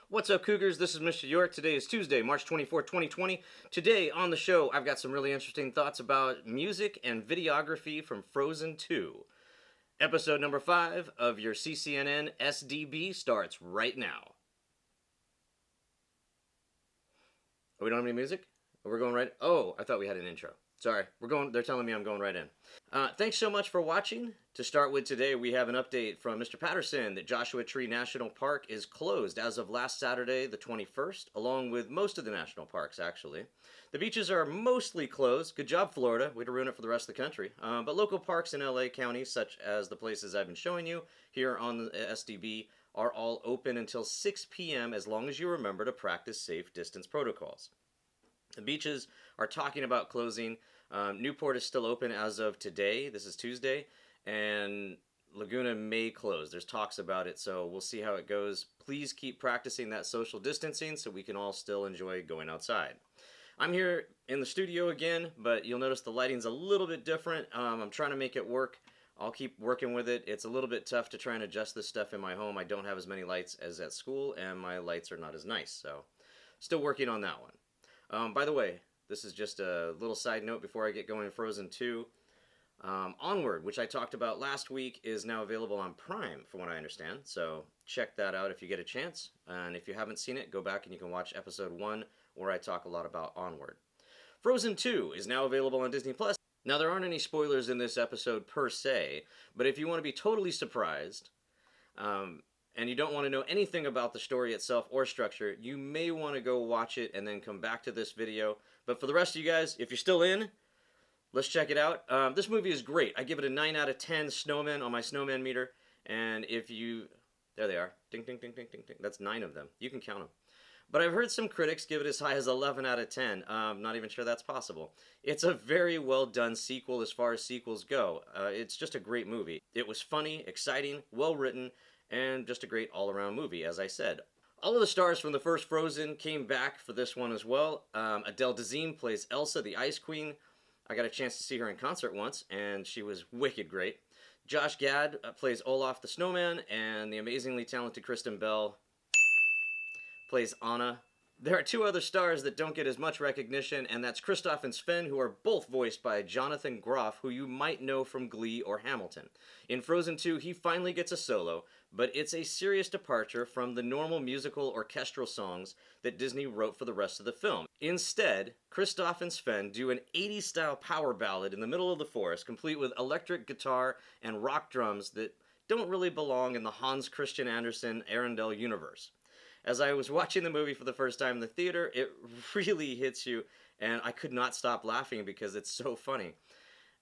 What's up, Cougars? This is Mr. York. Today is Tuesday, March 24th, 2020. Today on the show, I've got some really interesting thoughts about music and videography from Frozen 2. Episode number 5 of your CCNN SDB starts right now. Oh, we don't have any music? We're going right... Oh, I thought we had an intro. Sorry, they're telling me I'm going right in. Thanks so much for watching. To start with today, we have an update from Mr. Patterson that Joshua Tree National Park is closed as of last Saturday, the 21st, along with most of the national parks, actually. The beaches are mostly closed. Good job, Florida. Way to ruin it for the rest of the country. But local parks in LA County, such as the places I've been showing you here on the SDB, are all open until 6 p.m. as long as you remember to practice safe distance protocols. The beaches are talking about closing. Newport is still open as of today. This is Tuesday. And Laguna may close. There's talks about it, so we'll see how it goes. Please keep practicing that social distancing so we can all still enjoy going outside. I'm here in the studio again, but you'll notice the lighting's a little bit different. I'm trying to make it work. I'll keep working with it. It's a little bit tough to try and adjust this stuff in my home. I don't have as many lights as at school, and my lights are not as nice, so still working on that one. By the way, this is just a little side note before I get going. Frozen 2. Onward, which I talked about last week, is now available on Prime, from what I understand. So check that out if you get a chance. And if you haven't seen it, go back and you can watch episode 1, where I talk a lot about Onward. Frozen 2 is now available on Disney+. Now, there aren't any spoilers in this episode per se, but if you want to be totally surprised, and you don't want to know anything about the story itself or structure, you may want to go watch it and then come back to this video. But for the rest of you guys, if you're still in, let's check it out. This movie is great. I give it a 9 out of 10 snowmen on my snowman meter. And if you... There they are. Ding, ding, ding, ding, ding, ding. That's 9 of them. You can count them. But I've heard some critics give it as high as 11 out of 10. Not even sure that's possible. It's a very well done sequel as far as sequels go. It's just a great movie. It was funny, exciting, well written, and just a great all-around movie, as I said. All of the stars from the first Frozen came back for this one as well. Adele Dazeem plays Elsa, the Ice Queen. I got a chance to see her in concert once, and she was wicked great. Josh Gad plays Olaf the Snowman, and the amazingly talented Kristen Bell plays Anna. There are 2 other stars that don't get as much recognition, and that's Kristoff and Sven, who are both voiced by Jonathan Groff, who you might know from Glee or Hamilton. In Frozen 2, he finally gets a solo, but it's a serious departure from the normal musical orchestral songs that Disney wrote for the rest of the film. Instead, Kristoff and Sven do an 80s-style power ballad in the middle of the forest, complete with electric guitar and rock drums that don't really belong in the Hans Christian Andersen Arendelle universe. As I was watching the movie for the first time in the theater, it really hits you, and I could not stop laughing because it's so funny.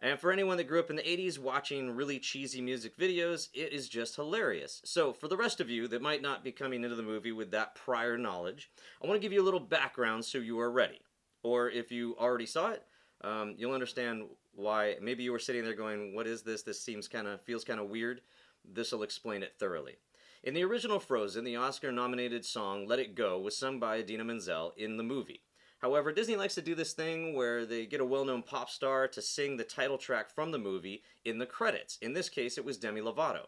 And for anyone that grew up in the 80s watching really cheesy music videos, it is just hilarious. So for the rest of you that might not be coming into the movie with that prior knowledge, I want to give you a little background so you are ready. Or if you already saw it, you'll understand why. Maybe you were sitting there going, what is this? This feels kind of weird. This will explain it thoroughly. In the original Frozen, the Oscar-nominated song Let It Go was sung by Idina Menzel in the movie. However, Disney likes to do this thing where they get a well-known pop star to sing the title track from the movie in the credits. In this case, it was Demi Lovato.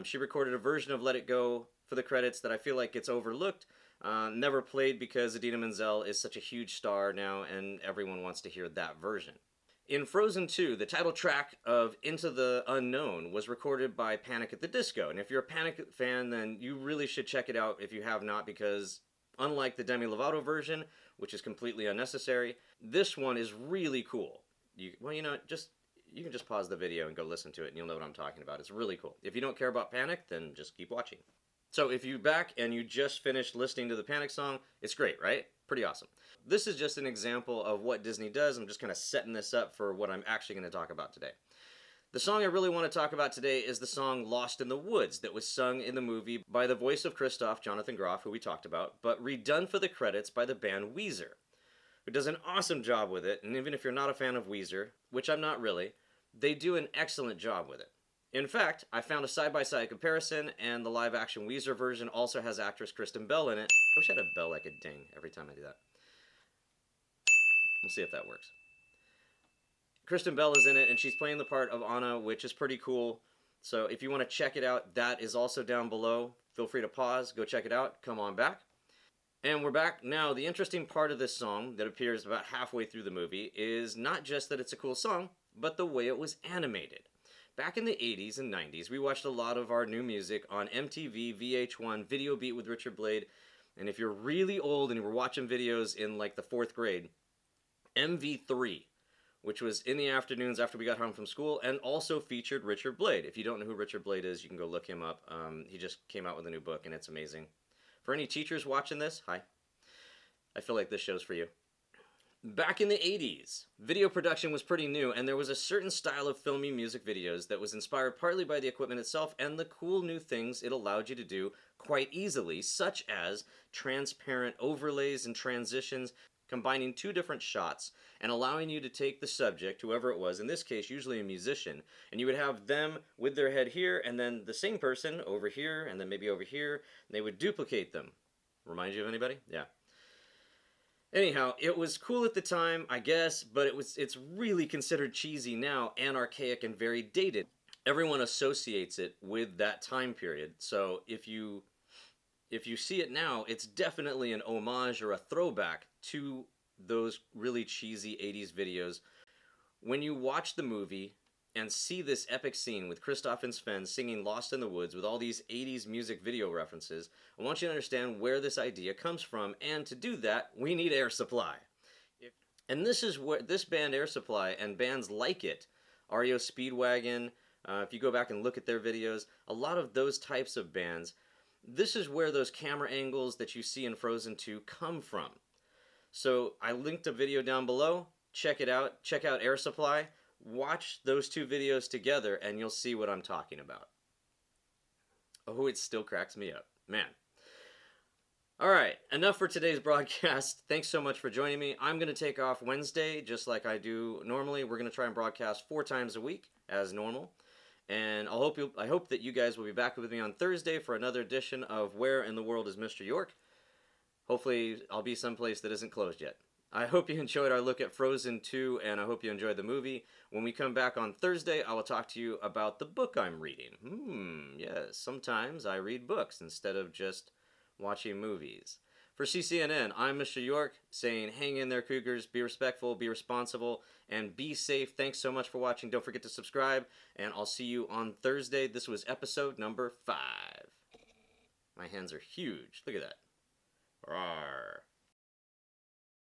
She recorded a version of Let It Go for the credits that I feel like gets overlooked, never played because Idina Menzel is such a huge star now and everyone wants to hear that version. In Frozen 2, the title track of Into the Unknown was recorded by Panic at the Disco. And if you're a Panic fan, then you really should check it out if you have not, because unlike the Demi Lovato version, which is completely unnecessary, this one is really cool. You can just pause the video and go listen to it and you'll know what I'm talking about. It's really cool. If you don't care about Panic, then just keep watching. So if you're back and you just finished listening to the Panic song, it's great, right? Pretty awesome. This is just an example of what Disney does. I'm just kind of setting this up for what I'm actually going to talk about today. The song I really want to talk about today is the song Lost in the Woods that was sung in the movie by the voice of Kristoff, Jonathan Groff, who we talked about, but redone for the credits by the band Weezer, who does an awesome job with it. And even if you're not a fan of Weezer, which I'm not really, they do an excellent job with it. In fact, I found a side-by-side comparison, and the live-action Weezer version also has actress Kristen Bell in it. I wish I had a bell I could ding every time I do that. We'll see if that works. Kristen Bell is in it, and she's playing the part of Anna, which is pretty cool. So if you want to check it out, that is also down below. Feel free to pause, go check it out, come on back. And we're back. Now, the interesting part of this song that appears about halfway through the movie is not just that it's a cool song, but the way it was animated. Back in the 80s and 90s, we watched a lot of our new music on MTV, VH1, Video Beat with Richard Blade. And if you're really old and you were watching videos in like the 4th grade, MV3, which was in the afternoons after we got home from school, and also featured Richard Blade. If you don't know who Richard Blade is, you can go look him up. He just came out with a new book, and it's amazing. For any teachers watching this, hi. I feel like this show's for you. Back in the 80s, video production was pretty new, and there was a certain style of filming music videos that was inspired partly by the equipment itself and the cool new things it allowed you to do quite easily, such as transparent overlays and transitions, combining 2 different shots and allowing you to take the subject, whoever it was, in this case usually a musician, and you would have them with their head here and then the same person over here and then maybe over here, and they would duplicate them. Remind you of anybody? Yeah. Anyhow, it was cool at the time, I guess, but it's really considered cheesy now and archaic and very dated. Everyone associates it with that time period. So if you see it now, it's definitely an homage or a throwback to those really cheesy 80s videos. When you watch the movie and see this epic scene with Christoph and Sven singing Lost in the Woods with all these 80s music video references, I want you to understand where this idea comes from, and to do that, we need Air Supply. And this is where this band Air Supply and bands like it, REO Speedwagon, if you go back and look at their videos, a lot of those types of bands, this is where those camera angles that you see in Frozen 2 come from. So I linked a video down below. Check it out. Check out Air Supply. Watch those 2 videos together and you'll see what I'm talking about. Oh, it still cracks me up. Man. Alright, enough for today's broadcast. Thanks so much for joining me. I'm going to take off Wednesday just like I do normally. We're going to try and broadcast 4 times a week as normal. And I hope that you guys will be back with me on Thursday for another edition of Where in the World is Mr. York? Hopefully I'll be someplace that isn't closed yet. I hope you enjoyed our look at Frozen 2, and I hope you enjoyed the movie. When we come back on Thursday, I will talk to you about the book I'm reading. Yes, sometimes I read books instead of just watching movies. For CCNN, I'm Mr. York, saying hang in there, Cougars, be respectful, be responsible, and be safe. Thanks so much for watching. Don't forget to subscribe, and I'll see you on Thursday. This was episode number 5. My hands are huge. Look at that. Rawr.